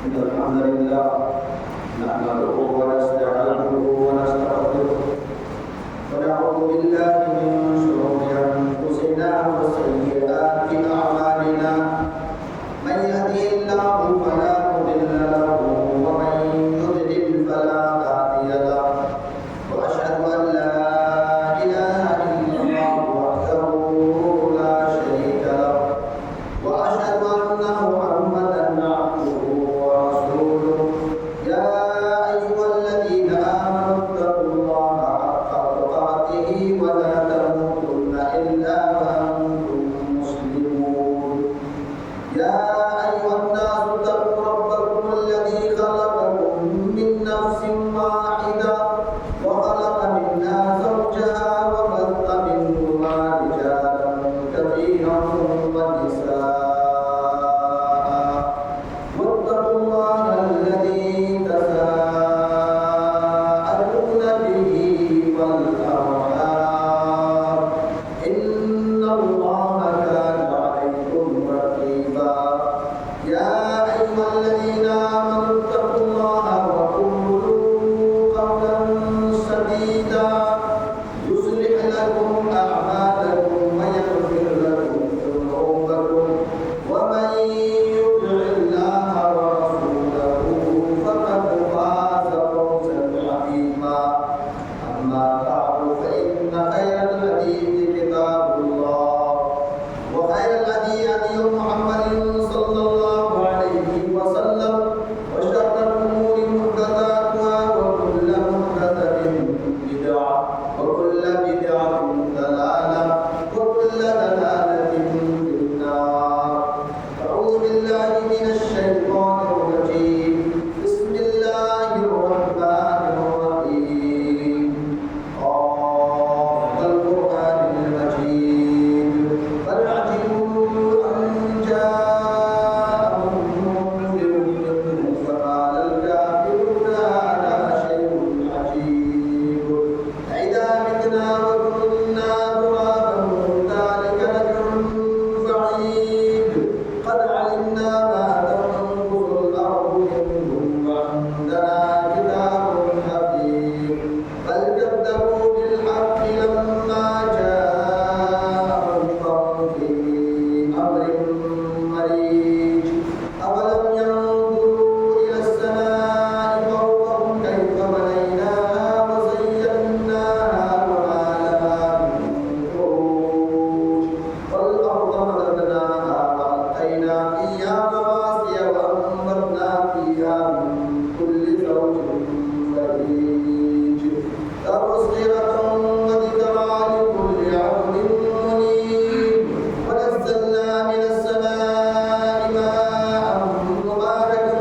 إن الحمد لله نحمده ونستعينه ونستغفره ونعوذ بالله من شرور أنفسنا وسيئات أعمالنا من يهده الله فلا مضل له ومن يضلل فلا هادي له وأشهد أن لا إله إلا الله وحده لا شريك له وأشهد أن محمدا عبده ورسوله يا أيها الذين آمنوا اتقوا الله حق تقاته ولا تموتن إلا وأنتم مسلمون يا أيها الناس اتقوا ربكم الذي خلقكم من نفس واحدة وخلق منها زوجها وبث منهما رجالا كثيرا ونساء واتقوا الله الذي تساءلون به والأرحام إن الله كان عليكم رقيبا يا أيها الذين آمنوا اتقوا الله وقولوا قولا سديدا يصلح لكم أعمالكم ويغفر لكم ذنوبكم ومن يطع الله ورسوله فقد فاز فوزا عظيما أما بعد فإن خير الحديث كتاب الله وخير الهدي هدي محمد صلى الله عليه وسلم وشر الأمور محدثاتها وكل محدثة بدعة وكل بدعة ضلالة وكل ضلالة في النار أعوذ بالله من الشيطان الرجيم بسم الله الرحمن الرحيم القرآن المجيد بل عجبوا أن جاءهم منذر منهم فقال الكافرون هذا شيء عجيب أإذا متنا وكنا ترابا ذلك رجع بعيد قد علمنا ما تنقص الأرض منهم وعندنا كتاب حفيظ بل كذبوا بالحق لما جاءهم فهم في أمر مريج أولم ينظروا إلى السماء فوقهم كيف بنيناها وزيناها وما لها من فروج والأرض مددناها وألقينا فيها رواسي وأنبتنا فيها من كل زوج بهيج تبصرة وذكرى لكل عبد منيب ونزلنا من السماء ماء مباركا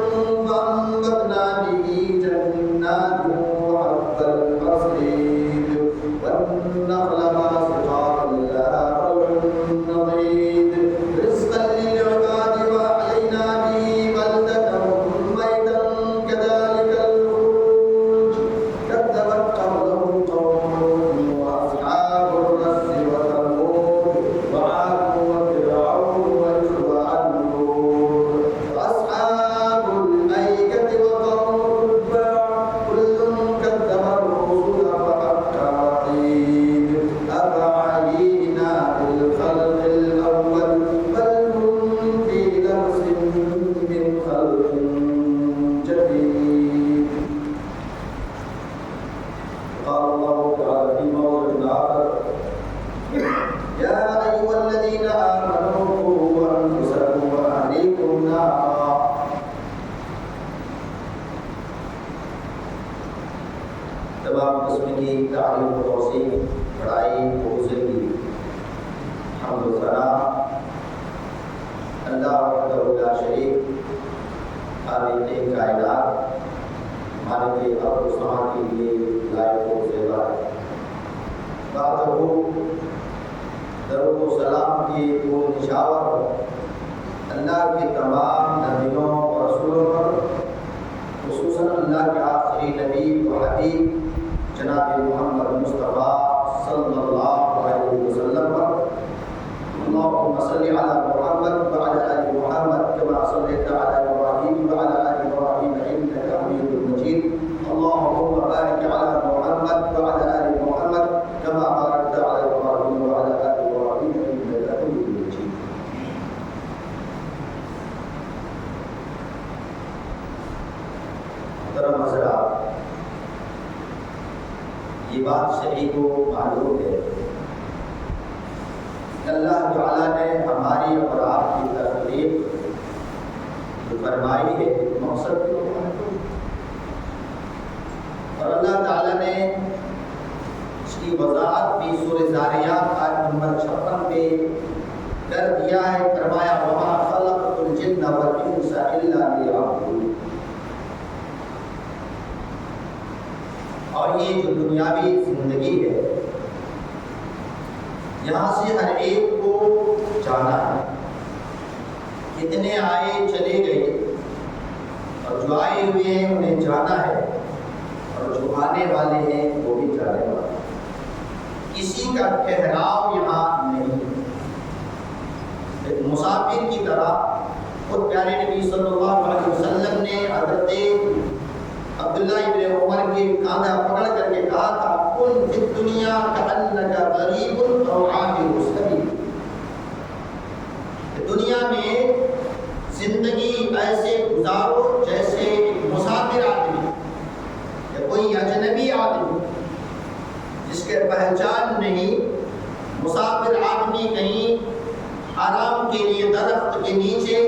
فأنبتنا به جنات وحب الحصيد والنخل باسقات لها طلع نضيد رزقا للعباد وأحيينا به بلدة ميتا كذلك الخروج كذبت قبلهم قوم نوح وأصحاب الرس وثمود وعاد وفرعون وإخوان لوط وأصحاب الأيكة وقوم تبع كل كذب الرسل وحق وعيد أفعينا بالخلق الأول بل هم في لبس من خلق جديد قال الله تعالى في موضع آخر يا أيها الذين آمنوا قوا أنفسكم وأهليكم نارا تمام قسم کی تعریف و توصیف بڑائی و بزرگی حمد و ثنا اللہ وحدہ لا شریک خالق کائنات مالک ارض و سما کے لیے لائق و زیبا ہے بعدہ درود و سلام کی پور نشاور اللہ کے تمام نبیوں و رسولوں پر خصوصاً اللہ کے آخری نبی و حبیب جناب محمد مصطفیٰ صلی اللہ علیہ وسلم پر اللهم صل على محمد وعلى آل محمد كما صليت على إبراهيم وعلى آل یہ بات سبھی کو معلوم ہے کہ اللہ تعالیٰ نے ہماری اور آپ کی تخلیق جو فرمائی ہے مقصد کو اور اللہ تعالیٰ نے اس کی وضاحت بھی سورہ ذاریات آیت نمبر 56 پہ کر دیا ہے. فرمایا وما خلقت الجن والانس الا لیعبدون. اور یہ جو دنیاوی زندگی ہے یہاں سے ہر ایک کو جانا ہے. کتنے آئے چلے گئے اور جو آئے ہوئے ہیں انہیں جانا ہے اور جو آنے والے ہیں وہ بھی جانے والے. کسی کا ٹھہراؤ یہاں نہیں. ایک مسافر کی طرح خود پیارے نبی صلی اللہ علیہ وسلم نے حضرت عبداللہ ابن عمر کے کاندھا پکڑ کر کے کہا تھا کن فی الدنیا کأنک غریب او عابر سبیل. دنیا میں زندگی ایسے گزارو جیسے ایک مسافر آدمی یا کوئی اجنبی آدمی جس کے پہچان نہیں. مسافر آدمی کہیں آرام کے لیے درخت کے نیچے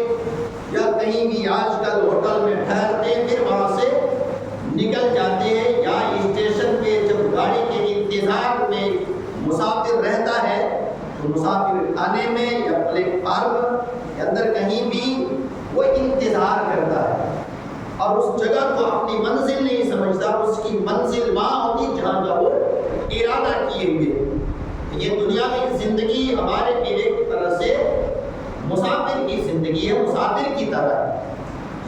یا کہیں بھی آج کل ہوٹل میں ٹھہرتے پھر وہاں سے نکل جاتے ہیں یا اسٹیشن پہ جب گاڑی کے انتظار میں مسافر رہتا ہے تو مسافر خانے میں یا پلیٹ فارم کے اندر کہیں بھی وہ انتظار کرتا ہے اور اس جگہ کو اپنی منزل نہیں سمجھتا. اس کی منزل وہاں ہوتی جہاں کا وہ ارادہ کیے ہوئے. یہ دنیا کی زندگی ہمارے لیے ایک طرح سے مسافر کی زندگی ہے, مسافر کی طرح.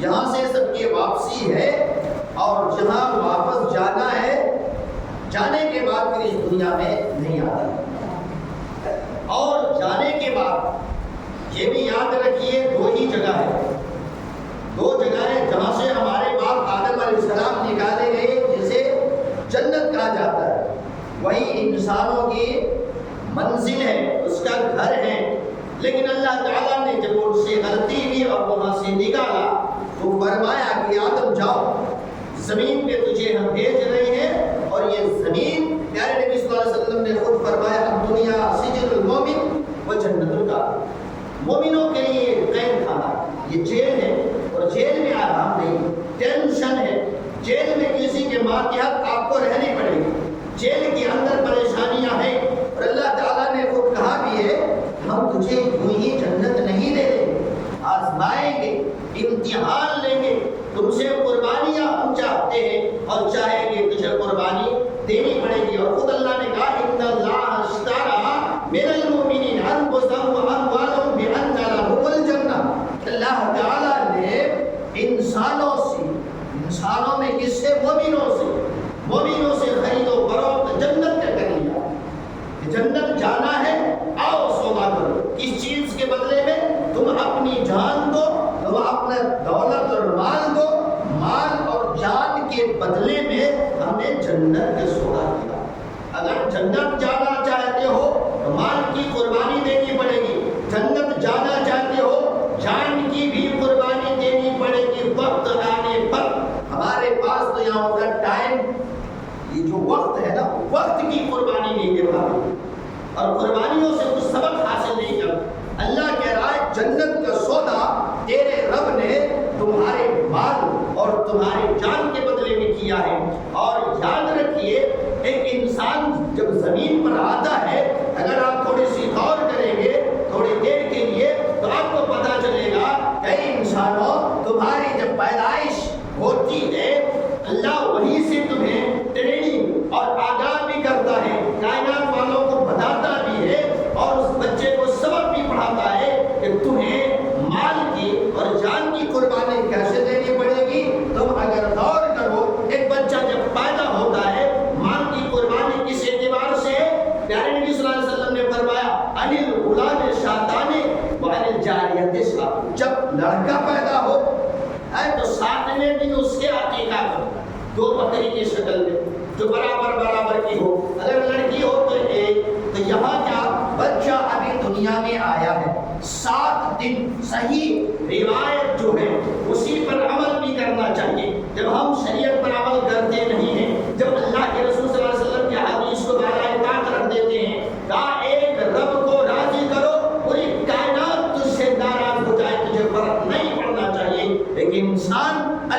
یہاں سے سب کی واپسی ہے اور جہاں واپس جانا ہے جانے کے بعد پھر اس دنیا میں نہیں آتا. اور جانے کے بعد یہ بھی یاد رکھیے دو ہی جگہ ہے, دو جگہیں جہاں سے ہمارے باپ آدم علیہ السلام نکالے گئے جسے جنت کہا جاتا ہے. وہی انسانوں کی منزل ہے, اس کا گھر ہے. لیکن اللہ تعالیٰ نے جب ان سے غلطی ہوئی اور وہاں سے نکالا تو فرمایا کہ آدم جاؤ, زمین پہ تجھے ہم بھیج رہے ہیں. اور یہ زمین پیارے نبی صلی اللہ علیہ وسلم نے خود فرمایا الدنیا سجن المومن و جنت الکافر. مومنوں کے لیے قید خانہ, یہ جیل ہے اور جیل میں آرام نہیں, ٹینشن ہے. جیل میں کسی کے ماتحت آپ کو رہنی پڑے گی, جیل کے اندر پریشانیاں ہیں. اور اللہ تعالیٰ نے خود کہا بھی ہے ہم تجھے یوں ہی جنت نہیں دے دیں, آزمائیں گے, امتحان لیں گے. تم سے قربانیاں ہم چاہتے ہیں اور چاہیں گے تجھے قربانی دینی پڑے گی. اور خود اللہ نے کہا ان اللہ اشترى من المؤمنین انفسهم واموالهم بان لهم الجنہ. اللہ تعالیٰ نے انسانوں میں کس سے مومنوں سے خرید و فروخت جنت کا کر لیا. جنت جانا ہے, آؤ سودا کرو. کس چیز کے بدلے میں؟ تم اپنی جان دو, تم اپنا دولت اور مال دو. مال اور جان کے بدلے میں ہم نے جنت کا سودا کیا. اگر جنت جانا چاہتے ہو تو مال کی قربانی دینی پڑے گی. جنت جانا چاہتے ہو جان کی بھی قربانی دینی پڑے گی. وقت آنے پر ہمارے پاس تو یہاں ہوتا ٹائم, یہ جو وقت ہے نا, وقت کی قربانی نہیں دے پاتے اور قربانیوں سے کچھ سبق حاصل نہیں کر. اللہ کہہ رہا ہے جنت کا سودا تیرے رب نے تمہارے مال اور تمہارے جان کے بدلے میں کیا ہے. اور یاد رکھیے ایک انسان جب زمین پر آتا ہے, اگر آپ تھوڑی سی غور کریں گے تھوڑی دیر کے لیے تو آپ کو پتا چلے گا کئی انسانوں تمہاری جب پیدائش ہوتی ہے اللہ وہیں سے تمہیں ٹریننگ اور آگاہ بھی کرتا ہے, کائنات والوں کو بتاتا بھی ہے اور اس بچے کو سبق بھی پڑھاتا ہے کہ تمہیں مال کی اور جان کی قربانی کیسے دینی پڑے گی. تم اگر غور کرو ایک بچہ جب پیدا ہوتا ہے مال کی قربانی کس اعتبار سے؟ پیارے نبی صلی اللہ علیہ وسلم نے فرمایا عن الغلام شاتان وعن الجاریۃ شاۃ. جب لڑکا پیدا ہو تو 7ویں دن اس کے عقیقہ کرو, 2 بکری کی شکل میں جو برابر کی ہو. اگر لڑکی ہو تو ایک. تو یہاں کیا بچہ ابھی دنیا میں آیا ہے 7 دن صحیح روایت جو ہے اسی پر عمل بھی کرنا چاہیے. جب ہم شریعت پر عمل کرتے نہیں ہیں, جب اللہ کے رسول صلی اللہ علیہ وسلم کے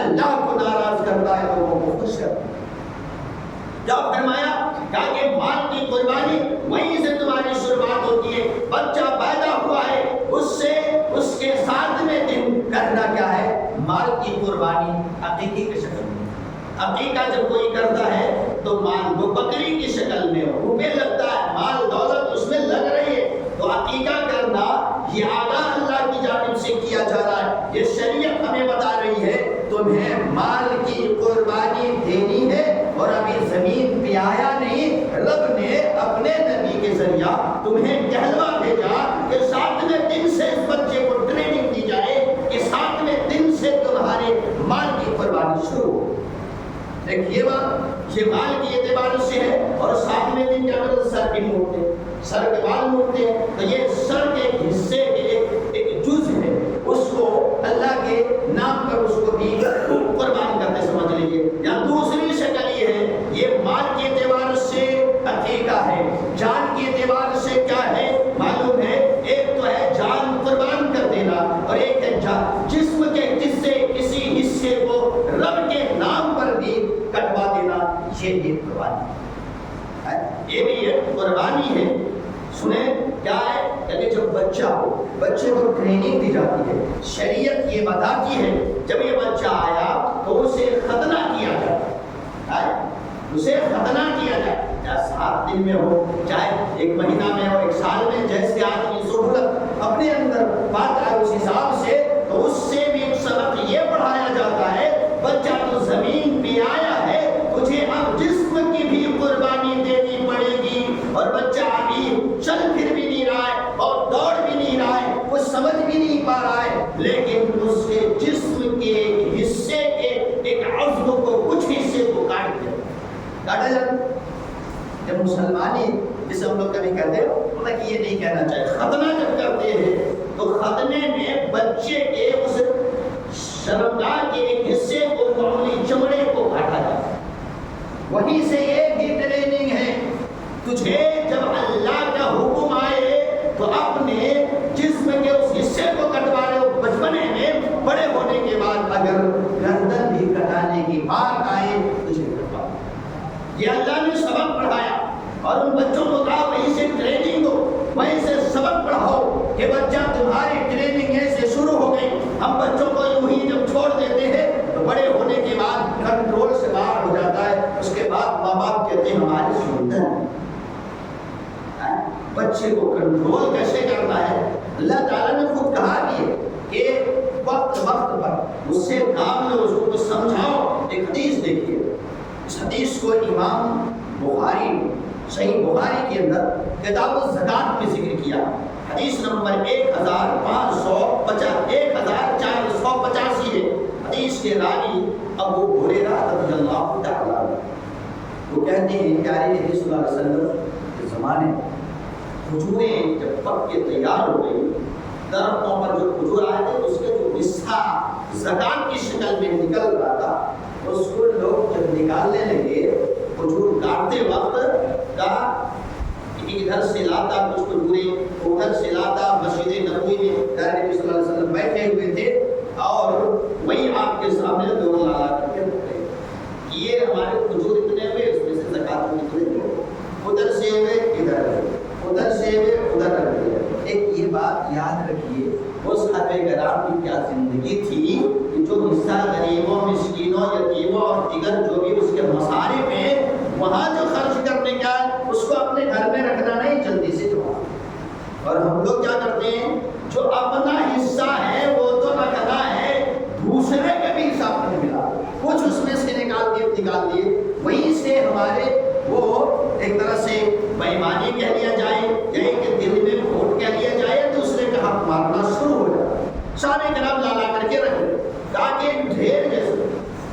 اللہ کو ناراض کرتا ہے لوگوں کو خوش کرتا ہے. جب فرمایا کہا کہ مال کی قربانی وہیں سے تمہاری شروعات ہوتی ہے. بچہ پیدا ہوا ہے اس کے ساتھ میں دن کرنا کیا ہے؟ مال کی قربانی عقیقے کی شکل میں. عقیقہ جب کوئی کرتا ہے تو مال وہ بکری کی شکل میں روپے لگتا ہے، مال دولت اس میں لگ رہی ہے. تو عقیقہ کرنا یہ آگاہ اللہ کی جانب سے کیا جا رہا ہے. یہ شریعت ہمیں بتا رہی ہے تمہیں مال کی قربانی دینی ہے. اور ابھی زمین پہ آیا نہیں، رب نے اپنے نبی کے ذریعہ تمہیں کہلوا بھیجا کہ 7ویں دن سے اس بچے کو ٹریننگ دی جائے کہ 7ویں دن سے تمہارے مال کی قربانی شروع ہو. دیکھیے بات، یہ مال کی اعتبار سے ہے. اور 7ویں دن کیا کرتے؟ سر بھی موڑتے ہیں، سر کے بال موڑتے ہیں. تو یہ سر کے حصے کے ایک جز ہے، اس کو اللہ کے نام پر اس کو بھی قربان کرتے سمجھ لیجیے. یا دوسری شکل یہ ہے، یہ مال کے اعتبار سے عقیقہ ہے. جان کے اعتبار سے کیا ہے معلوم ہے؟ ایک تو ہے جان قربان کر دینا، اور ایک ہے جسم کے کسی حصے کو رب کے نام پر بھی کٹوا دینا. یہ بھی قربانی ہے، یہ بھی ایک قربانی ہے. سنیں کیا ہے کہ جب بچہ ہو، بچے کو ٹریننگ دی جاتی ہے. شریعت یہ بتاتی ہے جب یہ بچہ آیا تو اسے ختنہ کیا جاتا ہے. اسے ختنہ کیا جائے، چاہے 7 دن میں ہو، چاہے 1 مہینہ میں ہو، 1 سال میں، جیسے آدمی سہولت اپنے اندر پاتا ہے اس حساب سے. تو اس سے بھی ایک سبق یہ پڑھایا جاتا ہے، بچہ تو زمین پہ آیا ہے، تجھے اب جسم کی بھی قربانی دینی پڑے گی. اور بچہ ابھی چل پھر بھی نہیں رہا ہے اور دوڑ بھی نہیں رہا ہے، کچھ سمجھ بھی نہیں پا رہا ہے، لیکن اس کے جسم کے حصے کے ایک عضو کو، کچھ حصے کو کاٹ دیا جاتا. جب مسلمانی جسے ہم لوگ کبھی کہتے ہیں، مطلب یہ نہیں کہنا چاہیے، ختنہ جب کرتے ہیں تو ختنے میں بچے کے اس شرمگاہ کے ایک حصے کو، معمولی چمڑے کو کاٹا جاتا ہے. وہیں سے یہ بھی ٹریننگ ہے. تجھے جب اللہ کا حکم آئے تو اپنے جسم کے اس حصے کو کٹوا لو. بچپنے میں، بڑے ہونے کے بعد اگر گردن بھی کٹانے کی بات آئے تجھے کٹوا. یہ اللہ نے سبق پڑھایا اور ان بچوں کو کہا وہیں سے ٹریننگ دو، وہیں سے سبق پڑھاؤ کہ بچہ تمہاری ٹریننگ ایسے شروع ہو گئی. ہم بچوں کو یوں ہی جب چھوڑ دیتے ہیں تو بڑے ہونے کے بعد کنٹرول سے باہر ہو جاتا ہے. اس کے بعد ماں باپ کہتے ہیں ہماری سنت ہے. بچے کو کنٹرول کیسے کرنا ہے؟ اللہ تعالیٰ نے خود کہا بھی ہے کہ وقت وقت پر اس سے کام لو، اس کو کچھ سمجھاؤ. ایک حدیث دیکھیے، اس حدیث کو امام بخاری صحیح بخاری کے اندر کتاب الزکات میں ذکر کیا. حدیث نمبر 1485 ہے. حدیث کے راوی ابو ہریرہ رضی اللہ تعالیٰ عنہ، وہ کہتے ہیں پیارے نبی صلی اللہ علیہ وسلم کے زمانے کھجوریں جب پک کے تیار ہو گئی، درختوں پر جو کھجور آئے تھے اس کے جو حصہ زکات کی شکل میں نکل رہا تھا، اس کو لوگ جب نکالنے لگے کھجور کاٹتے وقت کا ادھر سے لاتا کچھ کھجوریں، ادھر سے لاتا. مسجد نبوی میں پیارے نبی صلی اللہ علیہ وسلم بیٹھے ہوئے تھے اور وہی آپ کے سامنے دو لا کر کے رکھتے یہ ہمارے کھجور اتنے ہوئے، اس میں سے زکات نکلے، ادھر سے ہوئے ادھر، ادھر سے ہوئے ادھر رکھ دیا. ایک یہ بات یاد رکھیے، اس صحابہ کرام کی کیا زندگی تھی کہ جو حصہ غریبوں، مسکینوں، یتیموں اور دیگر جو بھی اس کے مصارف ہیں وہاں جو خرچ کرنے کا ہے اس کو اپنے گھر میں رکھنا نہیں، جلدی سے جمع. اور ہم لوگ کیا کرتے ہیں، جو اپنا حصہ ہے وہ تو رکھنا ہے، دوسرے کا بھی حصہ نہیں ملا، کچھ اس میں سے نکال دیے. وہیں سے ہمارے وہ ایک طرح سے بےایمانی کہہ لیا جائے یا کہ دل میں کھوٹ کہہ لیا جائے، دوسرے کا حق مارنا شروع ہو جاتا ہے. سارے کرام لالا کر کے رکھ لیں تاکہ ڈھیر جیسے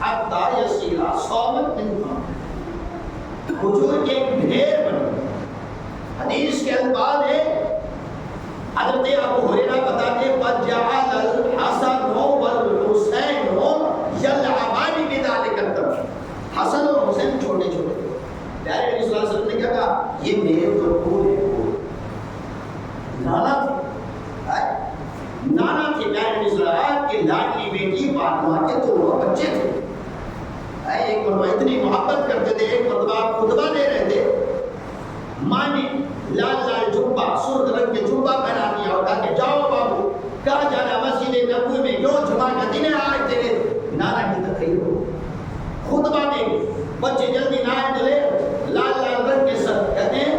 حتیٰ یسیرا صومت منہا، کھجور کے ایک ڈھیر بنے. حدیث کے الفاظ ہے، حضرت ابو ہریرہ بتاتے ہیں وَجَعَلَ الْحَسَنُ وَالْحُسَيْنُ يَلْعَبَانِ بِذَلِكَ التَّمْرِ. حسن اور حسین چھوٹے چھوٹے تھے. پیارے نبی صلی اللہ علیہ وسلم نے کیا کہا، یہ میرے تو پھول ہے، نانا تھے، نانا تھے. پیارے نبی صلی اللہ علیہ وسلم کی لاڈلی بیٹی فاطمہ کے دونوں بچے تھے. ایک مرتبہ اتنی محبت کرتے تھے، ایک مرتبہ خطبہ دے رہے تھے، ماں نے لال لال جبہ سرخ رنگ کے جبہ پہنا دیا اور کہا کہ جاؤ بابو، کہا جانا مسجد نبوی میں جو جمعہ کا دن ہے آج تیرے نانا کی تقریر ہو، خطبہ دیں گے، بچے جلدی نہائے دھلے لال لال رنگ کے سر کہتے ہیں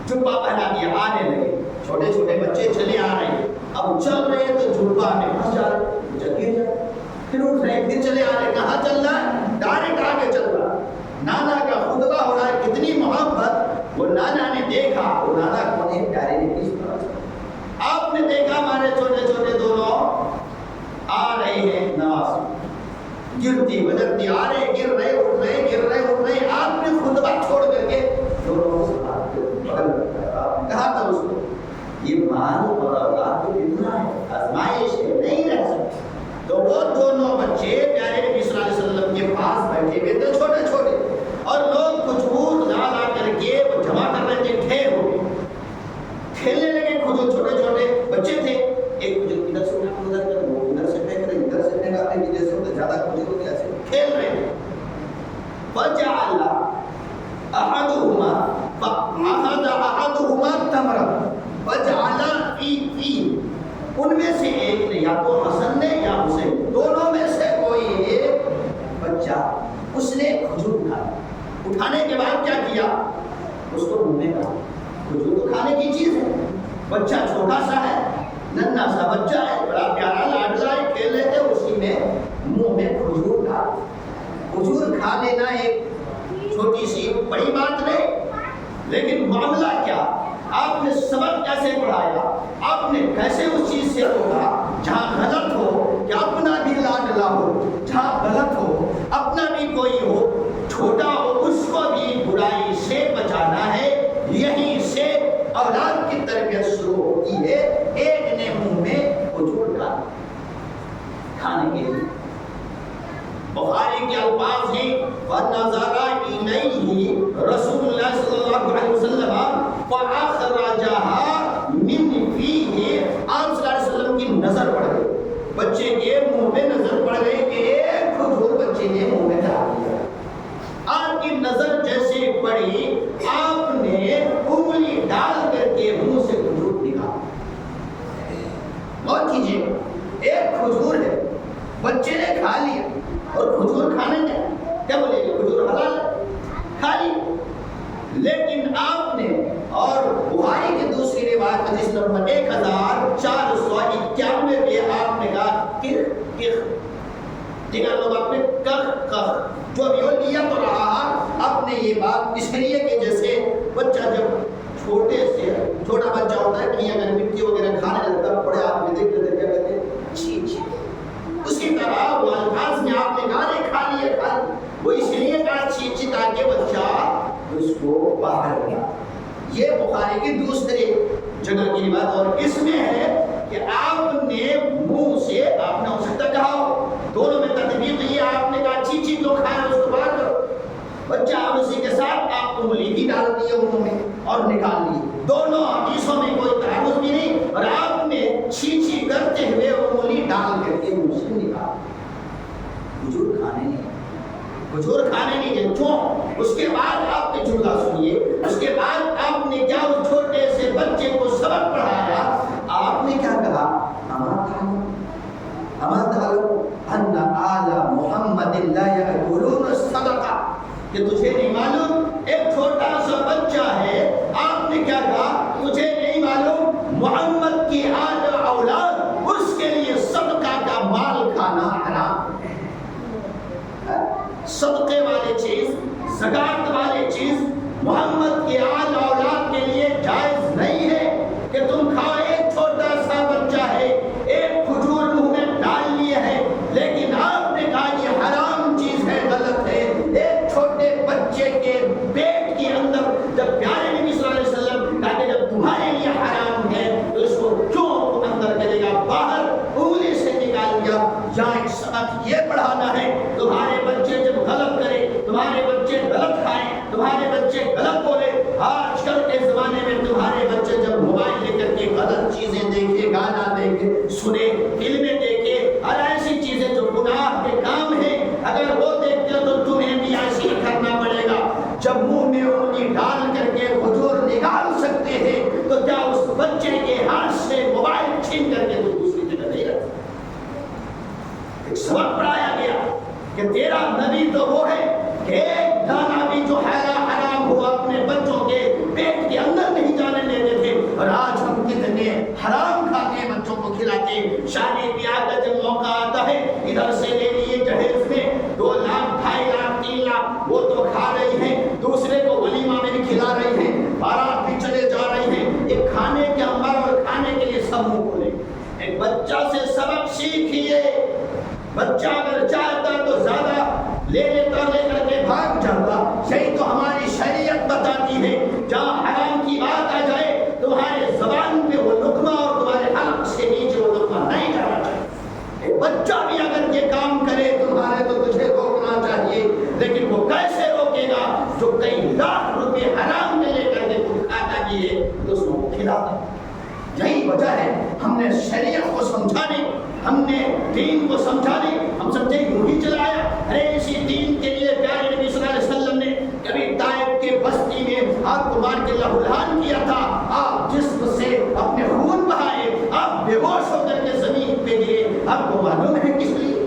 جبہ پہنا دیا، آنے لگے، چھوٹے چھوٹے بچے چلے آ رہے ہیں، اب چل رہے تو جبہ میں پھنس جا رہے، جگہ جائے، پھر اٹھ رہے، پھر چلے آ رہے، کہاں چل رہا ہے؟ ڈائریکٹ آگے چل رہا، نانا کا خطبہ ہو رہا ہے، کتنی محبت، وہ نانا نے دیکھا، وہ نانا کون ہے؟ پیارے نے کس طرح آپ نے دیکھا ہمارے چھوٹے چھوٹے دونوں آ رہے ہیں نماز، گرتی بجرتی آ رہے، گر رہے اٹھ رہے، گر رہے اٹھ رہے، آپ نے خطبہ چھوڑ کر کے دونوں سے آپ نے کہا تھا اس کو یہ مال اور اولاد تو کتنا ہے، آزمائش ہے، نہیں رہ سکتے، تو وہ دونوں بچے پیارے نبی صلی اللہ علیہ وسلم کے پاس بیٹھے ہوئے تھے چھوٹے چھوٹے، اور لوگ کھجور لا لا کر کے وہ جمع کر رہے تھے، ٹھے ہو گئے، کھیلنے لگے کھجور، چھوٹے چھوٹے بچے تھے، ایک کھجور ادھر سے ادھر کر وہ ادھر سے پھینک رہے، ادھر سے پھینک رہے، جیسے ہوتے زیادہ کھجور ہوتے ایسے کھیل رہے تھے، فجعل احدهما فاخذ احدهما تمرا فجعل فی ان میں سے ایک نے، یا تو حسن نے یا حسین، دونوں میں سے کوئی ایک بچہ اس نے کھجور کھایا، اٹھانے کے بعد کیا کیا؟ اس کو منہ میں ڈالا، کھجور تو کھانے کی چیز ہے، بچہ چھوٹا سا ہے، ننھا سا بچہ ہے، بڑا پیارا لاڈلا ہے، کھیل رہے تھے، اسی میں منہ میں کھجور ڈالا۔ کھجور کھا لینا ایک چھوٹی سی بڑی بات نہیں، لیکن معاملہ کیا، آپ نے سبق کیسے پڑھایا، آپ نے کیسے اس چیز سے روکا، جہاں غلط ہو کہ اپنا بھی لاڈلا ہو، جہاں غلط ہو اپنا بھی کوئی ہو چھوٹا ہو، اس کو بھی برائی سے بچانا ہے، یہیں سے اولاد کی تربیت شروع ہوتی ہے۔ ایک نے منہ میں کھجور ڈالا کھانے کے لیے، بخاری کے الفاظ ہیں فَنَظَرَ إِلَيْهِ رسول اللہ صلی اللہ علیہ وسلم فَأَخْرَجَهَا مِنْ فِيهِ، آپ صلی اللہ علیہ وسلم کی نظر پڑ گئی، بچے کے منہ میں نظر پڑ گئی کہ ایک کھجور بچے نے منہ میں ڈال دیا، آپ کی نظر جیسے پڑی آپ نے انگلی ڈال کر کے منہ سے کھجور نکالا۔ غور کیجیے، ایک کھجور ہے، بچے نے کھا لیا، اور کھجور کھانے میں کیا بولے گا، کھجور حلال کھا لی، لیکن آپ نے، اور بخاری کی دوسری روایت حدیث نمبر 1491 پہ آپ نے کہا کر کر، دیگر لوگ آپ نے کر کر، جو بھی ہو لیا تو رہا، آپ نے یہ بات اس لیے کہ جیسے بچہ جب چھوٹا بچہ ہوتا ہے کہ اگر مٹی وغیرہ کھانے لگتا ہے، بڑے آپ نے دیکھ لیتے کیا کہتے ہیں چھی چھی، اسی طرح وہ الفاظ میں آپ نے کہا نہیں کھا لیے، وہ اس لیے کہا چھی چھی تاکہ بچہ اس کو باہر گیا۔ یہ بخاری کی دوسری جگہ کی بات، اور اس میں ہے کہ آپ نے منہ سے، آپ نے ہو سکتا کہا دونوں میں تطبیق یہ، آپ نے کہا چھی چھی جو کھایا اس کو باہر کرو، بچہ اور اسی کے ساتھ آپ انگلی بھی ڈال دیے منہ میں اور نکال لیے، دونوں حدیثوں میں کوئی تعارض بھی نہیں، اور آپ نے چھی چھی کرتے ہوئے انگلی ڈال کر کے منہ سے نکال۔ کھجور کھانے نہیں، کھجور کھانے نہیں ہے، کیوں؟ اس کے بعد آپ نے جملہ سنیے، اس کے بعد آپ نے کیا اس چھوٹے سے بچے کو سبق پڑھایا، آپ نے کیا کہا، اما تعلم ان آل محمد لا یأکلون الصدقہ، کہ تجھے نہیں معلوم ایک چھوٹا سا بچہ ہے، آپ نے کیا کہا، تجھے نہیں معلوم محمد کی آل اولاد اس کے لیے صدقہ کا مال کھانا حرام ہے، صدقے والی چیز، زکات والی چیز محمد کی آل اولاد کے لیے جائز نہیں ہے کہ تم کھاؤ۔ ایک چھوٹا سا بچہ ہے، ایک کھجور منہ میں ڈال لیے ہے، لیکن آپ نے کہا یہ حرام چیز ہے، غلط ہے۔ ایک چھوٹے بچے کے پیٹ کے اندر جب پیارے نبی صلی اللہ علیہ وسلم کہا کہ جب تمہارے لیے حرام ہے تو اس کو کیوں تم اندر کرے گا، باہر انگلی سے نکال دیا۔ یہاں ایک سبق یہ پڑھانا ہے، تمہارے بچے جب غلط کرے، تمہارے بچے غلط کھائیں، تمہارے بچے غلط بولے، آج کل کے زمانے میں تمہارے بچے جب موبائل لے کر کے غلط چیزیں دیکھے، گانا دیکھے، سنے، فلمیں دیکھے، اور ایسی چیزیں جو گناہ کے کام ہیں، اگر وہ دیکھتے ہو تو تمہیں چاہیے. شادی بیاہ کا جب موقع آتا ہے ادھر سے لے لیے جہیز میں 2 لاکھ 2.5 لاکھ 3 لاکھ وہ تو کھا رہی ہیں, دوسرے کو ولیمہ میں بھی کھلا رہی ہیں, بارات بھی چلے جا رہی ہیں. ایک کھانے کے انبار اور کھانے کے لیے سب منہ کھولے. ایک بچہ سے سبق سیکھیے. بچہ اگر چاہتا تو زیادہ لے لیتا, لے کر کے بھاگ جاتا. یہی تو ہماری شریعت بتاتی ہے جہاں حرام کی بات آ جائے تمہارے زبان پہ وہ لقمہ اور تمہارے حلق سے نیچے وہ لقمہ نہیں جانا چاہیے. ایک بچہ بھی اگر یہ کام کرے تمہارے تو تجھے روکنا چاہیے, لیکن وہ کیسے روکے گا جو کئی لاکھ روپے حرام میں لے کر کے خود کھاتا بھی ہے تو اس کو کھلاتا. یہی وجہ ہے ہم نے شریعت کو سمجھانے, ہم نے دین کو سمجھانے, ہم سمجھے یوں ہی چلایا. ارے اسی دین کے لیے پیارے نبی صلی اللہ علیہ وسلم نے کبھی طائف کے بستی میں آپ کو مار کے لہولہان کیا تھا. آپ جسم سے اپنے خون بہائے, آپ بے ہوش ہو کر کے زمین پہ گرے. آپ کو معلوم ہے کس لیے؟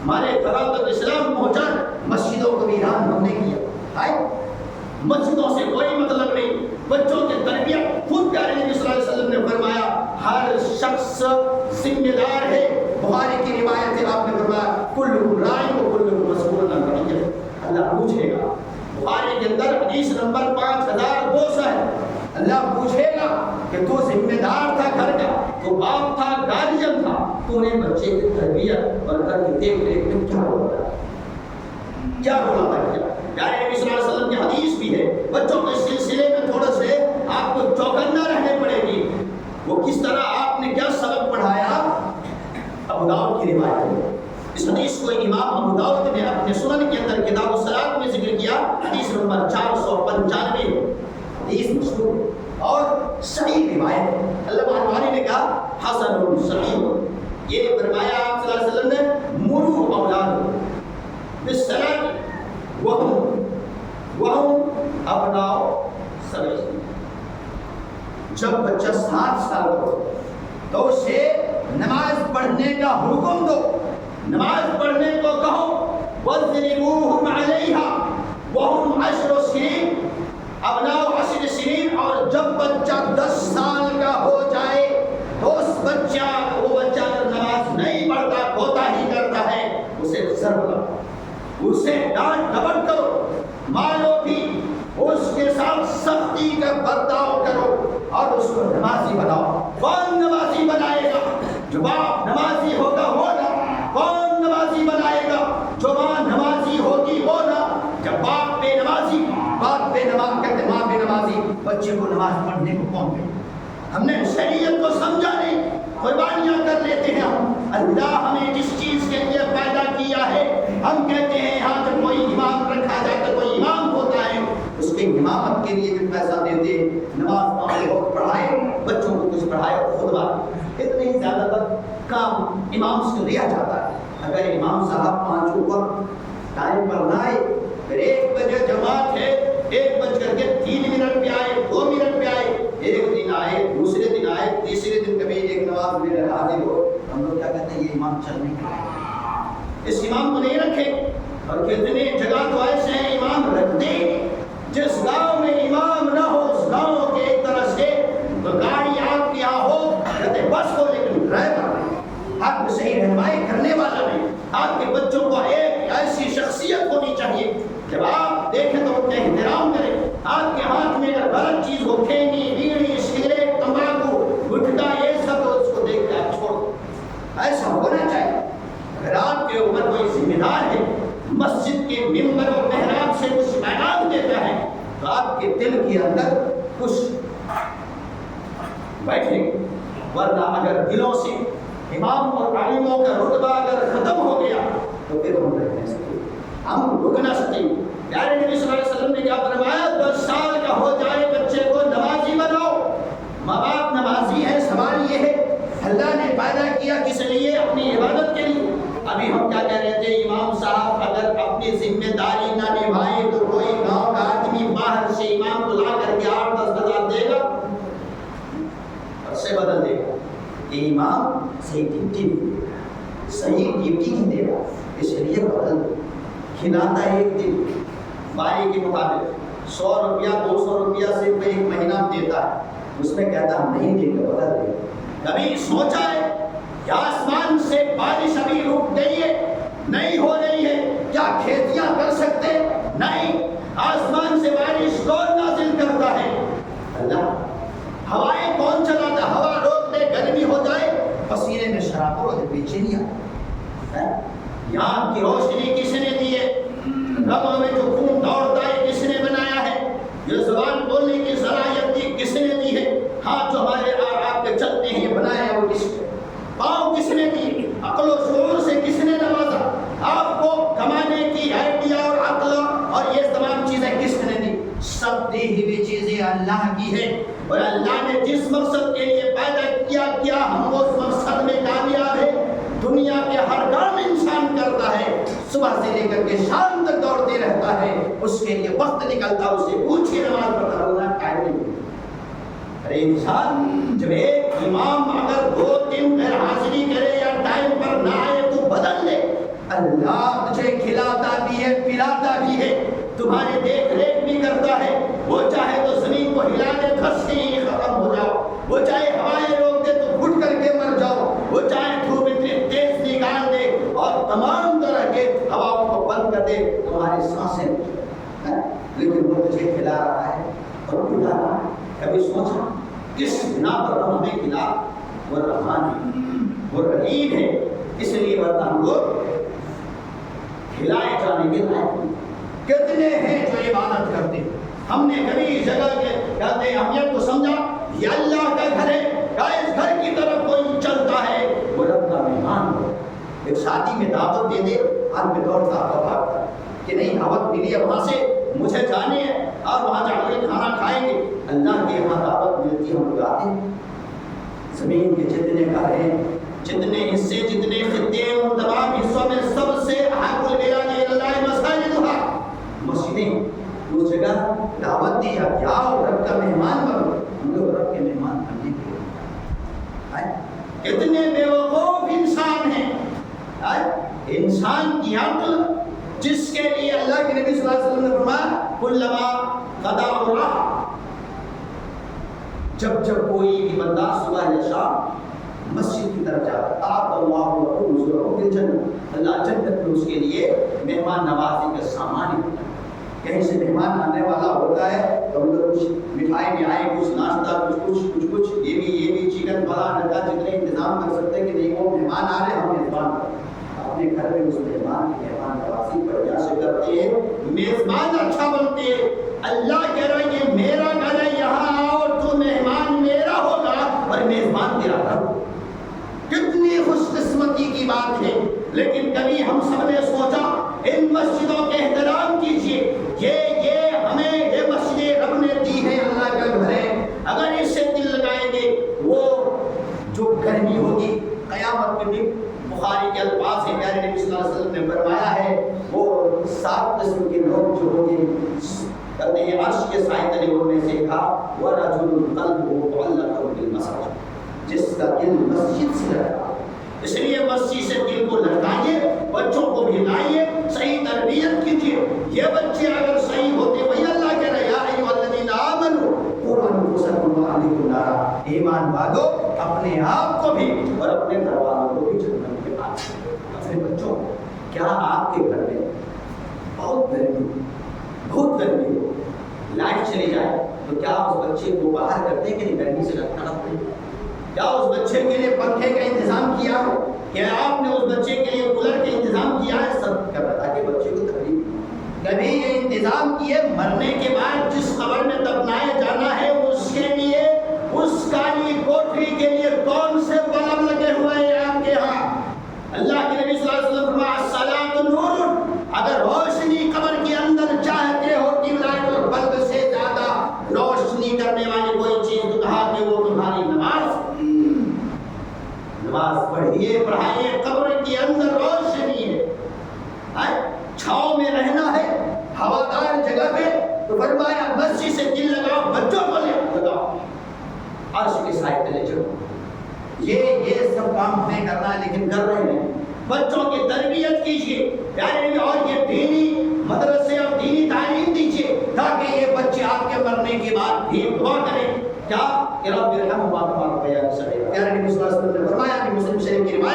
ہمارے طرح تک اسلام پہنچا, مسجدوں کو ویران ہم نے کیا. مسجدوں سے کوئی مطلب نہیں. بچوں کی تربیت خود پیارے نبی صلی اللہ علیہ وسلم نے فرمایا ہر شخص ذمہ دار ہے. بخاری کی روایت ہے, آپ نے فرمایا کلکم راع و کلکم مسئول عن رعیتہ. اللہ پوچھے گا. بخاری کے اندر حدیث نمبر 5200 ہے. اللہ پوچھے گا کہ تو ذمہ دار تھا گھر کا, تو باپ تھا, گارجین تھا, تو نے بچے کی تربیت اور گھر کی دیکھ ریکھ میں کیا رول ادا کیا رول ادا کیا؟ پیارے نبی صلی اللہ علیہ وسلم کی حدیث بھی ہے. بچوں کے سلسلے میں تھوڑا سے آپ کو چوکنا رہنے پڑے گی. وہ کس طرح آپ نے کیا سبق پڑھایا؟ ابو داؤد کی روایت ہے. اس حدیث کو امام ابو داؤد نے اپنے سنن کے اندر کتاب الصلاۃ میں ذکر کیا. حدیث نمبر 495 حدیث مشہور اور صحیح روایت ہے. علامہ البانی نے کہا حسن صحیح. یہ فرمایا آپ صلی اللہ علیہ وسلم نے مروا اولادکم بالصلاۃ وهم ابناء سبع سنین. جب بچہ 7 سال کا ہو تو اسے نماز پڑھنے کا حکم دو, نماز پڑھنے کو کہو. وَاضْرِبُوهُمْ عَلَيْهَا وَهُمْ 10 سنین, ابناء 10 سنین. اور جب بچہ 10 سال کا ہو جائے تو اس بچہ اگر نماز نہیں پڑھتا, کوتاہی کرتا ہے, اسے ضرب کرو, اسے ڈانٹ ڈپٹ کرو, مارو بھی, اس کے ساتھ سختی کا برتاؤ کرو اور اس کو نمازی بناؤ. کون نمازی بنائے گا؟ جو باپ نمازی ہوگا وہ نا. کون نمازی بنائے گا؟ جو ماں نمازی ہوگی وہ نا. جب باپ بے نمازی, باپ بے نماز کہتے ماں بے نمازی, بچے کو نماز پڑھنے کو کون دے؟ ہم نے شریعت کو سمجھا نہیں, قربانیاں کر لیتے ہیں ہم. اللہ ہمیں جس چیز کے لیے پیدا کیا ہے ہم کہتے ہیں یہاں جب کوئی امام رکھا جاتا, کوئی امام ہوتا ہے, اس کے امامت کے لیے بھی پیسہ دیتے, نماز پانچ وقت پڑھائے, بچوں کو کچھ پڑھائے اور خطبہ. اتنے زیادہ تر کام امام سے لیا جاتا ہے. اگر امام صاحب 5 وقت ٹائم پر نہ آئے, پھر 1 بجے جماعت ہے, 1:03 پہ آئے, 2 منٹ پہ آئے, ایک دن آئے, دوسرے دن آئے, تیسرے دن کبھی ایک نماز میں حاضر ہو, ہم لوگ کیا کہتے ہیں یہ امام چل نہیں رہا, اس امام کو نہیں رکھے. اور کتنے جگہ تو ایسے ہیں امام رکھتے ہیں. جس گاؤں میں امام نہ ہو اس گاؤں کے ایک طرح سے تو گاڑی آپ کے یہاں ہو کہتے بس ہو, لیکن ڈرائیور نہیں, آپ کو صحیح رہنمائی کرنے والا نہیں. آپ کے بچوں کو ایک ایسی شخصیت ہونی چاہیے جب آپ دیکھیں تو ان کا احترام کریں. آپ کے ہاتھ میں اگر غلط چیز ہو, کھینی, بیڑی, سگریٹ, تمباکو, گٹکا, یہ سب تو اس کو دیکھ کے آپ چھوڑ دو. ایسا ہونا چاہیے. اگر آپ کے اوپر کوئی ذمہ دار ہے, مسجد کے ممبر اور محراب سے کچھ پیغام دیتا ہے, تو آپ کے دل کے اندر کچھ بیٹھے. ورنہ اگر دلوں سے امام اور عالموں کا رتبہ اگر ختم ہو گیا تو پھر ہم رہ نہیں سکتے, ہم رک نہ سکیں. پیارے نبی صلی اللہ علیہ وسلم نے کیا فرمایا؟ 10 سال کا ہو جائے بچے کو نمازی بناؤ. ماں باپ نمازی ہے, سوال یہ ہے اللہ نے پیدا کیا کس لیے؟ اپنی عبادت کے لیے. ابھی ہم کیا کہہ رہے تھے, امام صاحب اگر اپنی ذمہ داری نہ نبھائے تو کوئی گاؤں کا آدمی باہر سے امام کو لا کر کے 8-10 ہزار دے گا اور سے بدل دے گا. یہ امام صحیح ڈیوٹی نہیں دے گا, صحیح ڈیوٹی نہیں دے گا, اس لیے بدل دے. کھلاتا ہے ایک دن باری کے مطابق 100 روپیہ 200 روپیہ سے ایک مہینہ دیتا ہے, اس میں کہتا ہم نہیں دیں گے, بدل دے. کبھی سوچا ہے کیا آسمان سے بارش ابھی رک گئی ہے؟ نہیں ہو رہی ہے۔ کیا کھیتیاں کر سکتے؟ نہیں۔ آسمان سے بارش کون نازل کرتا ہے؟ اللہ۔ ہوائیں کون چلاتا؟ ہوا روک دے، گرمی ہو جائے، پسینے میں شراب ہو جائے، بے چینیاں۔ یہاں کی روشنی کس نے دی ہے؟ رگوں میں جو خون دوڑتا ہے کس نے بنایا ہے؟ یہ زبان بولنے کی صلاحیت دی کس نے دی ہے؟ ہاتھ جو ہمارے آپ کے چلتے ہیں یہ بنایا ہے وہ کس نے؟ پاؤں کس نے دی؟ عقل و شعور سے کس نے نوازا؟ آپ کو کمانے کی آئیڈیا اور عقل اور یہ تمام چیزیں کس نے دی؟ سب دی ہوئی چیزیں اللہ کی ہے، اور اللہ نے جس مقصد کے لیے پیدا کیا ہم اس مقصد میں کامیاب ہے۔ دنیا کے ہر کام انسان کرتا ہے، صبح سے لے کر کے شام تک دوڑتے رہتا ہے، اس کے لیے وقت نکلتا، اسے پوچھے نماز پڑھتا اللہ ٹائم نہیں۔ ارے انسان جب ایک امام اگر 2 دن غیر حاضری کرے یا ٹائم پر نہ آئے تو بدل لے۔ اللہ تجھے کھلاتا بھی ہے، پلاتا بھی ہے، تمہاری دیکھ ریکھ بھی کرتا ہے۔ وہ چاہے تو زمین کو ہلا دے، دھس کے ہی ختم ہو جاؤ، وہ چاہے ہوائیں روک دے تو گھٹ کر کے مر جاؤ، وہ چاہے دھوپ اتنی تیز نکال دے اور تمام طرح کے ہواؤں کو بند کر دے، تمہاری سانسیں، لیکن وہ تجھے کھلا رہا ہے اور پلا رہا ہے۔ کبھی سوچا کس بنا پر وہ ہمیں کھلا؟ وہ رحمان ہے، وہ رحیم ہے، اس لیے ورنہ ہم لوگ کھلائے جانے کے لائق۔ کتنے ہیں جو عبادت کرتے ہیں؟ ہم نے کبھی اس جگہ کے کہتے ہیں اہمیت کو سمجھا؟ یہ اللہ کا گھر ہے، کیا اس گھر کی طرف کوئی چلتا ہے؟ وہ رب کا مہمان ہو۔ ایک شادی میں دعوت دے دے، آدمی دوڑتا بھاگتا کہ نہیں دعوت ملی ہے وہاں سے مجھے جانے ہے اور وہاں جا کے کھانا کھائیں گے۔ اللہ کے یہاں دعوت ملتی ہم لوگ آتے ہیں۔ زمین کے جتنے گھر ہیں، جتنے حصے، جتنے خطے ہیں، ان تمام حصوں میں سب سے احق البلاد اللہ مساجدھا، مسجدیں۔ اس جگہ دعوت دی جاتی ہے، آؤ رب کا مہمان بنو۔ ہم لوگ رب کے مہمان بننے کے لیے کتنے بے وقوف انسان ہیں۔ انسان کی عقل جس کے لیے اللہ کے نبی صلی اللہ علیہ وسلم نے فرمایا کلما قضا رہا، جب کوئی بھی بندہ صبح یا شام مسجد کی طرف جاتا آپ اللہ جنت میں اس کے لیے مہمان نوازی کا سامان ہی ہوتا ہے۔ کہیں سے مہمان آنے والا ہوتا ہے تو ہم لوگ کچھ مٹھائی میں آئے، کچھ ناشتہ، کچھ یہ بھی چکن بڑا ڈنڈا جتنے انتظام کر سکتے ہیں کہ نہیں وہ مہمان آ رہے ہم میزبان اپنے گھر میں اس مہمان کی مہمان نوازی بڑھیا سے کرتے ہیں، میزبان اچھا بنتے ہیں۔ اللہ کہہ رہا ہے یہ میرا گھر ہے، یہاں آؤ تو مہمان میرا ہوگا اور میزبان تیرا گھر ہوگا۔ کتنی خوش قسمتی کی بات ہے۔ لیکن کبھی ہم سب نے سوچا ان مسجدوں کے احترام کیجیے، یہ ہمیں یہ مسجد رب نے دی ہے، اللہ کا گھر ہے، اگر اس سے دل لگائیں گے وہ جو گرمی ہوگی قیامت میں بھی بخاری کے الفاظ ہیں، پیارے نبی صلی اللہ علیہ وسلم نے فرمایا ہے وہ 7 قسم کے لوگ جو ہوں گے کہتے ہیں عرش کے سائے تلے ان میں سے کہا وَرَجُلٌ قَلْبُهُ مُعَلَّقٌ بِالْمَسَاجِدِ، جس کا دل مسجد سے لگا۔ اس لیے مسجد سے دل کو لگائیے، بچوں کو بھی لائیے، صحیح تربیت کیجیے۔ یہ بچے اگر صحیح ہوتے، وہی اللہ کہہ رہا ہے یا ایھا الذین آمنوا قوا انفسکم وأہلیکم نارا، ایمان والو اپنے آپ کو بھی اور اپنے گھر والوں کو بھی جنت میں آتے۔ اپنے بچوں کو، کیا آپ کے گھر میں بہت گرمی ہو، لائٹ چلی جائے تو کیا اس بچے کو باہر کرتے کہ نہیں گرمی سے لگتا رکھتے؟ کیا اس بچے کے لیے پنکھے کا انتظام کیا ہو؟ کیا آپ نے اس بچے کے لیے کولر کا انتظام کیا ہے؟ سب کر رہا کہ بچے کو تکلیف کبھی یہ انتظام کیے مرنے کے بعد جس قبر میں دفنائے جانا ہے اس کے لیے اس کالی کوٹری کے لیے کون سے بلب لگے ہوئے ہیں آپ کے ہاں؟ اللہ کے نبی صلی اللہ علیہ وسلم فرمایا الصلاۃ نور، اگر روشنی قبر کے اندر چاہتے ہو کہ لائٹ اور بلب سے زیادہ روشنی کرنے والی کوئی چیز تو کہا کہ وہ تمہاری نماز پڑھیے، پڑھائیے، قبر کے اندر روشنی ہے، چھاؤں میں رہنا ہے، ہوادار جگہ پہ، تو فرمایا مسجد سے دل لگاؤ، بچوں کو لگاؤ، عرش کے سائے تلے چلو۔ یہ سب کام ہمیں کرنا ہے لیکن کر رہے ہیں۔ بچوں کی تربیت کیجیے پیارے، اور یہ دینی مدرسے اور دینی تعلیم دیجیے تاکہ یہ بچے آپ کے مرنے کے بعد بھی دعا کریں۔ کیا کہ رب ارحمہما کما ربیانی صغیرا، پیارے نبی صلی اللہ علیہ وسلم نے فرمایا کہ مسلم شریف کی روایت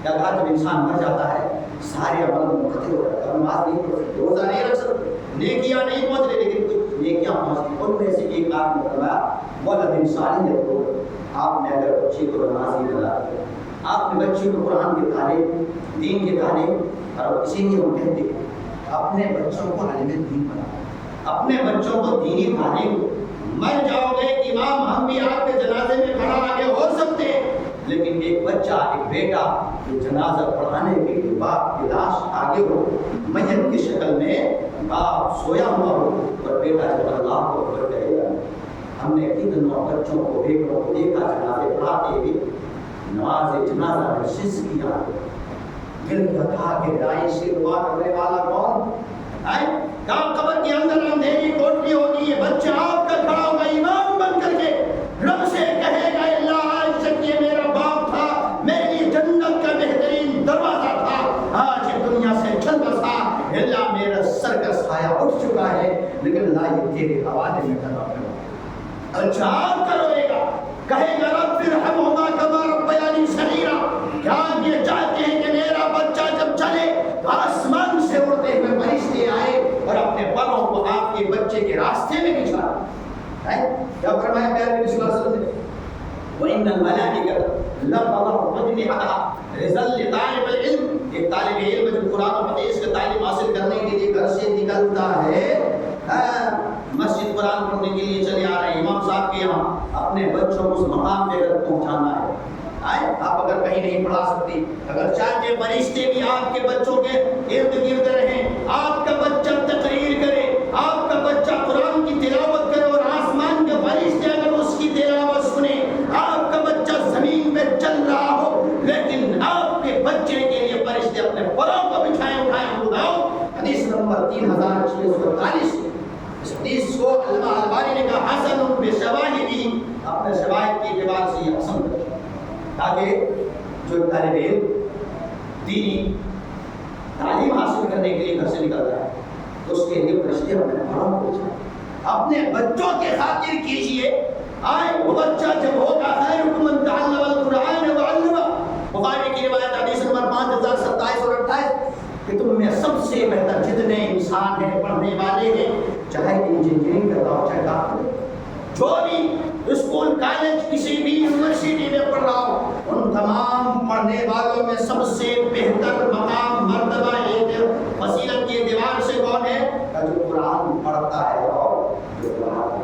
کیا کہا جب انسان مر جاتا ہے سارے عمل منقطع ہو جاتا ہے، نماز نہیں پڑھ سکتے، روزہ نہیں رکھ سکتے، نیکیاں نہیں پہنچ رہی، لیکن کچھ نیکیاں پہنچتی، ان میں سے ایک آپ نے فرمایا ولد صالح یدعو، آپ نے اگر بچے کو نمازی بنا دیا، آپ نے بچے کو قرآن کی تعلیم، دین کی تعلیم، اور اسی لیے ہم کہتے ہیں اپنے بچوں کو عالم دین بنا، اپنے بچوں کو دینی تعلیم دو۔ مر جاؤ گے امام ہم بھی آپ کے جنازے میں کھڑا آگے ہو سکتے ہیں، لیکن ایک بچہ ایک بیٹا جو جنازہ پڑھانے کے لیے باپ کی لاش آگے ہو، میت کی شکل میں باپ سویا ہوا ہو اور بیٹا جب اللہ کو اکبر کہے گا۔ ہم نے کتنوں بچوں کو بیٹوں کو دیکھا جنازے پڑھاتے ہوئے، نماز جنازہ میں شرک کیا، دل کا تھا کہ دائی سے دعا کرنے والا کون ہے؟ کہاں قبر کے اندر اندھیری کوٹری ہوگی، یہ بچہ آپ کا کھڑا ہوگا امام بن کر کے، رب سے کہے گا اللہ آج تک یہ میرا باپ تھا، میرے لیے جنت کا بہترین دروازہ تھا، آج یہ دنیا سے چل بسا، اللہ میرا سر کا سایہ اٹھ چکا ہے، لیکن اللہ یہ تیرے حوالے میں کرنا پڑا۔ اچھا آپ کروے گا، کہے گا رب ارحمہما کما ربیانی صغیرا، کیا یہ چاہتے ہیں کہ میرا بچہ جب چلے تو آسمان سے اڑتے ہوئے فرشتے آئے اور اپنے پروں کو آپ کے بچے کے راستے میں بچھا ہے؟ کیا فرمایا پیارے نبی صلی اللہ علیہ وسلم نے؟ وَإِنَّ الْمَلَائِكَةَ لَتَضَعُ أَجْنِحَتَهَا رِزَلًا لِطَالِبِ الْعِلْمِ، ایک طالب علم جو قرآن و حدیث کا تعلیم حاصل کرنے کے لیے گھر سے نکلتا ہے، مسجد قرآن پڑھنے کے لیے چلے آ رہے ہیں، امام صاحب کے یہاں اپنے بچوں کو اس مقام پہ اگر پہنچانا ہے، آپ اگر کہیں نہیں پڑھا سکتی، اگر چاہتے فرشتے بھی آپ کے بچوں کے ارد گرد رہیں، آپ کا بچہ تقریر کرے، آپ کا بچہ قرآن کی تلاوت کرے اور آسمان کے فرشتے اگر اس کی تلاوت سنے، آپ کا بچہ زمین پہ چل رہا ہو، لیکن آپ کے بچے کے لیے فرشتے اپنے پروں کو بچھائے اٹھائے اڑاؤ۔ حدیث نمبر 3645، اس حدیث کو علامہ البانی نے کہا حسن بشواہدہ، اپنے شواہد کی اعتبار سے یہ حسن ہے، تاکہ جو طالب علم دینی تعلیم حاصل کرنے کے لیے گھر سے نکلتا ہے تو اس کے لیے فرشتے اپنے پروں کو بچھائے، اپنے بچوں کے خاطر کیجئے، آئے وہ بچہ جب ہوگا خیرکم من تعلم القرآن وعلمہ، بخاری کی روایت حدیث نمبر 5027 اور 28، کہ تم میں سب سے بہتر جتنے انسان ہیں پڑھنے والے ہیں، چاہے انجینئرنگ کرتا ہو چاہے ڈاکٹر، جو بھی اسکول کالج کسی بھی یونیورسٹی میں پڑھ رہا ہو، ان تمام پڑھنے والوں میں سب سے بہتر مقام مرتبہ فضیلت کے اعتبار سے کون ہے؟ جو قرآن پڑھتا ہے اور جو قرآن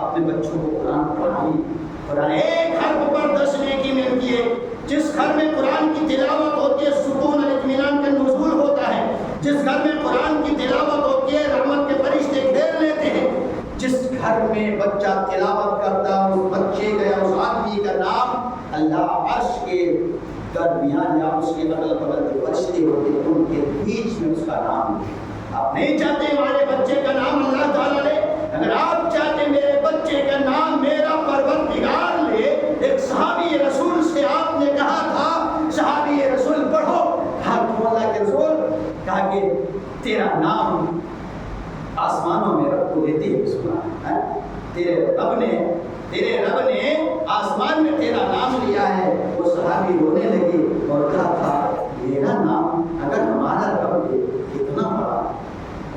اپنے بچوں کو قرآن پڑھائی، قرآن ایک حرف پر 10 نیکی ملتی ہے، جس گھر میں قرآن کی تلاوت ہوتی ہے سکون اور اطمینان کا نزول ہوتا ہے، جس گھر میں قرآن کی تلاوت ہوتی ہے رحمت کے فرشتے گھیر لیتے ہیں، جس گھر میں بچہ تلاوت کرتا ہے اس بچے کا یا اس آدمی کا نام اللہ عرش کے درمیان یا اس کے بغل بغل جو فرشتے ہوتے ہیں ان کے بیچ میں اس کا نام ہے۔ آپ نہیں چاہتے ہمارے بچے کا نام اللہ تعالیٰ لے، اگر آپ چاہتے میرے بچے کا نام میرا پروردگار لے، ایک صحابی رسول سے آپ نے کہا تھا صحابی رسول پڑھو، کہا تو اللہ کے رسول، کہا کہ تیرا نام آسمانوں میں رب کو لیتے ہیں سنا، تیرے رب نے آسمان میں تیرا نام لیا ہے۔ وہ صحابی رونے لگے اور کہا تھا میرا نام اگر ہمارا رب دے کتنا بڑا،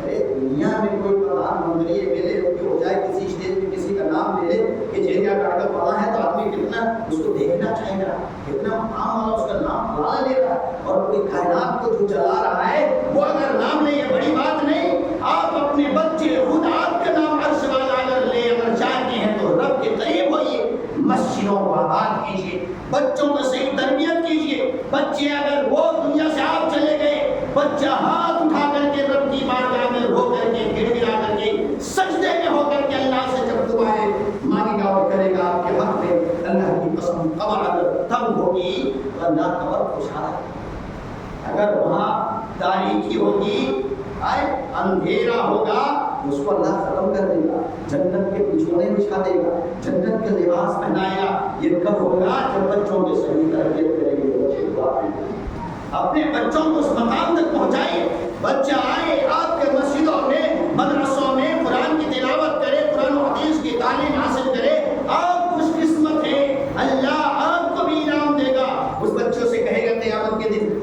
ارے دنیا میں کوئی Pradhan Mantri M L A ہو جائے کسی اسٹیج میں کسی کا نام لے لے کہ جیلیا کاٹ کا پڑا ہے تو آدمی کتنا اس کو دیکھنا چاہے گا، کتنا مقام والا اس کا نام بڑا لے رہا ہے، اور کوئی کائنات کو جو چلا رہا ہے وہ اگر نام لے، یہ بڑی بات نہیں۔ آپ اپنے بچے خود آپ کا نام عرش والا اگر لے، اگر چاہتے ہیں تو رب کے قریب ہوئیے، مسجدوں کو آباد کیجیے، بچوں کو صحیح تربیت کیجیے۔ بچے اگر وہ دنیا سے آپ چلے گئے، بچہ ہاتھ اٹھا کر کے رب کی بارگاہ میں رو کر کے گر گرا کر کے سجدے میں ہو کر کے اللہ سے جب دعائیں مانگے گا اور کرے گا آپ کے حق میں، اللہ کی قسم قبر اگر تنگ ہوگی تو اللہ قبر کو چھاڑے، اگر وہاں تاریکی ہوگی، اندھیرا ہوگا، اس کو اللہ ختم کر دے گا، جنت کے بچھونے بچھا دے گا، جنت کے لباس پہنائے گا۔ یہ کب ہوگا؟ جب بچوں کے صحیح تربیت کریں گے، اپنے بچوں کو اس مقام تک پہنچائیے۔ بچہ آئے آپ کے مسجدوں میں مدرسوں میں قرآن کی تلاوت کرے، قرآن و حدیث کی تعلیم حاصل کرے، آپ خوش قسمت ہیں، اللہ آپ کو بھی انعام دے گا۔ اس بچوں سے کہے گا قیامت کے دن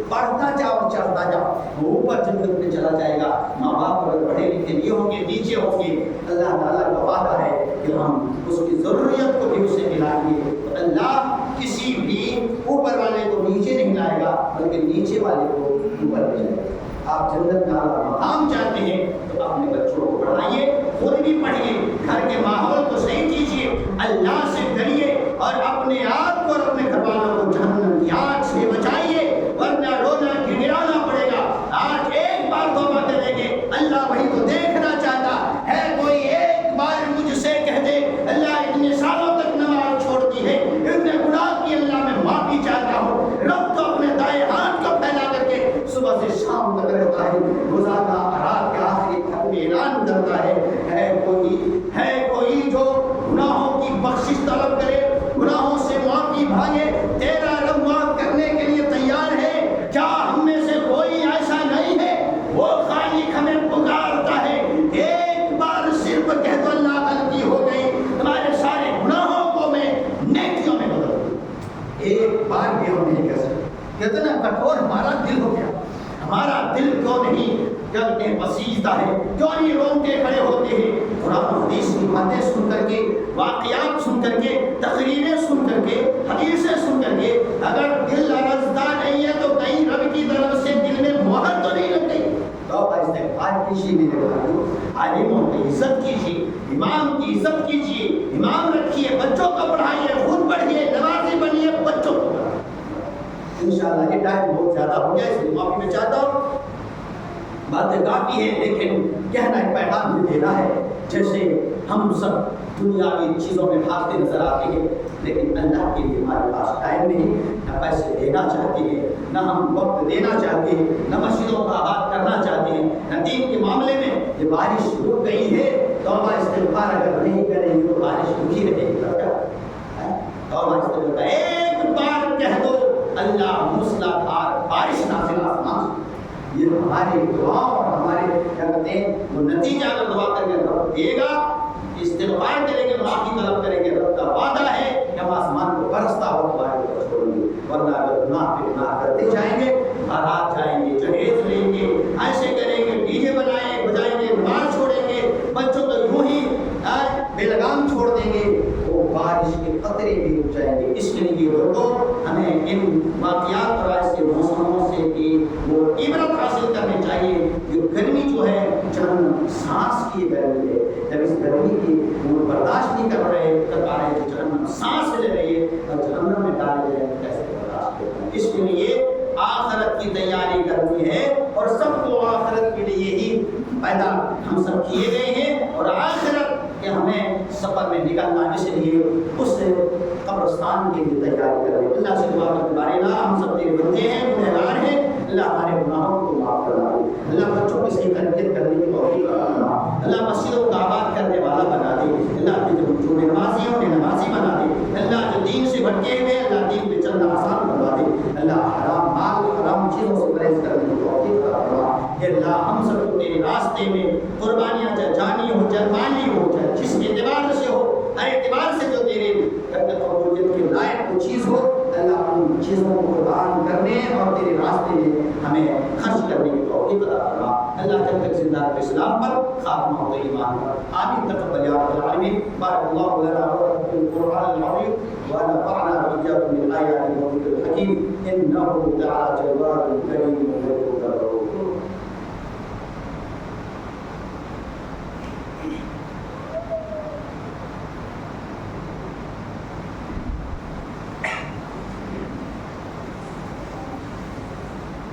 کہ ہم اس کی ضروریت کو بھی اسے دلائیں گے. تو اللہ کسی بھی اوپر والے کو نیچے نہیں لائے گا بلکہ نیچے والے کو اوپر لے جائے گا. آپ جنت کا مقام چاہتے ہیں تو اپنے بچوں کو پڑھائیے, خود بھی پڑھیے, گھر کے ماحول کو صحیح کیجیے, اللہ سے ڈریے اور اپنے آپ کو اور اپنے گھر والوں کو جہنم کی آگ سے بچائیے, ورنہ رونا گڑگڑانا پڑے گا. آج ایک بار توبہ کریں گے, اللہ وہی تو دیکھنا چاہتا ہے. کوئی ایک بار مجھ سے کہہ دے اللہ اتنے سالوں تک نماز چھوڑ دی ہے, اتنے گناہ کی اللہ میں معافی چاہتا ہوں. رب تو اپنے دائیں ہاتھ کو پھیلا کر کے صبح سے شام تک رہتا ہے, روزانہ رات کے آخری خط میں اعلان کرتا ہے کوئی جو گناہوں کی بخشش طلب کرے, گناہوں سے معافی مانگے, تیرا رب معاف کرنے کے لیے تیار ہے. کیا ہم میں سے کوئی ایسا نہیں ہے؟ وہ خالق ہمیں پکارتا ہے, ایک بار صرف کہہ دو اللہ غلطی ہو گئی, تمہارے سارے گناہوں کو میں نیکیوں میں بدل دوں. ایک بار بھی ہم نہیں کہہ سکتے. کتنا کٹور ہمارا دل ہو گیا. ہمارا دل کیوں نہیں جلتے بسیجتا ہے, کیوں نہیں روتے کھڑے ہوتے ہیں؟ قرآن و حدیث کی باتیں سن کر کے, واقعات سن کر کے, تقریریں سن کر کے, حدیثیں سن کر کے, اگر دل لرزدہ نہیں ہے تو کہیں رب کی طرف سے دل میں مہر تو نہیں لگ گئی. توبہ استغفار کیجیے میرے بھائیو, عالموں کی عزت کیجیے, امام کی عزت کیجیے, امام رکھیے, بچوں کو پڑھائیے, خود پڑھیے, نمازی بنیے, بچوں کو پڑھائیے. انشاءاللہ یہ ٹائم بہت زیادہ ہو گیا, اس لیے معافی میں چاہتا ہوں. باتیں کافی ہیں لیکن کہنا ایک پیغام بھی دینا ہے. جیسے ہم سب دنیاوی چیزوں میں بھاگتے نظر آتے ہیں لیکن اللہ کے لیے ہمارے پاس ٹائم نہیں, نہ پیسے دینا چاہتے ہیں, نہ ہم وقت دینا چاہتے ہیں, نہ مسجدوں کا آباد کرنا چاہتے ہیں, نہ دین کے معاملے میں. یہ بارش رک گئی ہے, توبہ استغفار اگر نہیں کریں گے تو بارش رکی رہے گی. توبہ استغفار ایک بار کہہ دو اللہ موسلادھار بارش نازل آسمان سے. یہ ہماری دعاؤں اور ہمارے کیا کہتے ہیں وہ نتیجہ اگر دعا کر کے رب دے گا, استغفار کریں گے, معافی طلب کریں گے, رب کا وعدہ ہے کہ ہم آسمان کو برستا ہو تمہارے اوپر چھوڑیں گے. ورنہ اگر گناہ پہ گناہ کرتے جائیں گے, بارات جائیں گے, جہیز لیں گے, ایسے کریں گے, ڈی جے بجائیں گے, نماز چھوڑیں گے, بچوں کو یوں ہی بے لگام چھوڑ دیں گے, وہ بارش کے قطرے بھی رک جائیں گے. اس کے لیے لوگوں ہمیں ان واقعات اور ایسے موسموں سے وہ عبرت حاصل کرنی چاہیے. جو گرمی جو ہے جہنم سانس کی گرمی ہے, جب اس گرمی کی وہ برداشت نہیں کر پا رہے تو جہنم سانس لے رہی ہے اور جہنم میں ڈالے جائیں کیسے برداشت کرتے ہیں. اس کے لیے آخرت کی تیاری کرنی ہے اور سب کو آخرت کے لیے ہی پیدا ہم سب کیے گئے ہیں اور آخرت کہ ہمیں سفر میں نکلنا, اس لیے اس قبرستان کے لیے تیاری کریں. اللہ سے دعا کرتے بارے اللہ ہم سب تیرے بندے ہیں, گنہگار ہیں, اللہ ہمارے گناہوں کو معاف کرنا دے, اللہ بچوں کی صحیح تربیت کرنے کی توفیق عطا فرما, اللہ مسجدوں کو آباد کرنے والا بنا دے, اللہ جو نمازی ہیں انہیں نمازی بنا دے, اللہ جو دین سے بھٹکے ہوئے اللہ دین پہ چلنا آسان کروا دے, اللہ حرام مال حرام چیزوں سے پرہیز کرنے کی توفیق عطا فرما. اللہ ہم سب کو تیرے راستے میں قربانیاں چاہے جانی ہو چاہے مالی ہو چاہے جس اعتبار سے ہو, ہر اعتبار سے جو تیرے قبولیت کے لائق وہ چیز ہو, اللہ ان چیزوں کو قربان کرنے اور تیرے راستے میں ہمیں خرچ کرنے کی توفیق عطا فرما. اللہ جب تک زندہ رہے اسلام پر, خاتمہ ہو ایمان پر. آمین. تقبل یا رب العالمین. بارک اللہ لنا ولکم فی القرآن العظیم ونفعنا وإياكم بالآيات والذكر الحكيم إنه تعالى جواد كريم يحب الرؤوف.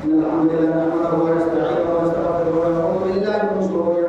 الحمد لله نحمده ونستعينه ونستغفره ونعوذ بالله من شرور